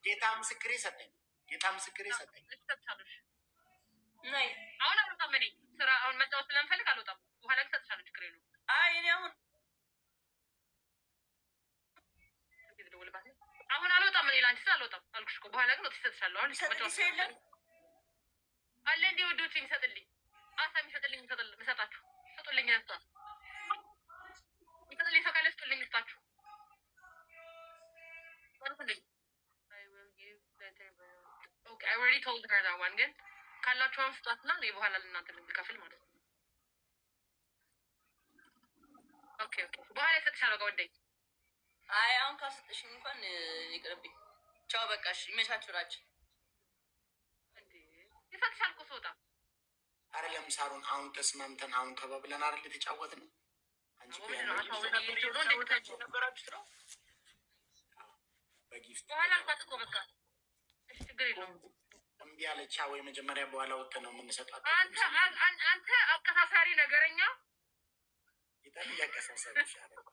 ጌታ ምስክሬ ሰጠኝ። ጌታ ምስክሬ ሰጠኝ። አሁን አልወጣም። እኔ ስራ አሁን መጫወት ስለምፈልግ አልወጣም። በኋላ ግን ሰጥሻለሁ። ችግር የለውም። አይ እኔ አሁን አልወጣም። እኔ ለአንቺ ስል አልወጣም አልኩሽ እኮ። በኋላ ግን ወጥቼ እሰጥሻለሁ። አሁን መጫወት አለ እንዲ ወዶች የሚሰጥልኝ አሳ የሚሰጥልኝ ምሰጣችሁ ስጡልኝ። ነፍቷል የሚሰጥልኝ ሰው ካለ ስጡልኝ። ስጣችሁ I already told her that one ግን ካላችሁን ስጧትና በኋላ ለእናንተ ልንከፍል ማለት ነው። ኦኬ በኋላ ይሰጥሻለሁ። ወደኝ አይ አሁን ካልሰጠሽኝ እንኳን ይቅርብኝ። ቻው በቃሽ። ይመቻችሁ ናቸው። ይሰጥሻል እኮ ስወጣ አይደለም ሳሩን። አሁን ተስማምተን አሁን ተባብለን አይደል የተጫወትነው? አንቺ ነበራችሁ ነው በጊፍት በኋላ አልኳት በቃ ችግር የለውም። እምቢ አለቻ ወይ መጀመሪያ በኋላ ወጥተን ነው የምንሰጣት። አንተ አቀሳሳሪ ነገረኛ ይጣል ያቀሳሳሪ ይሻላል።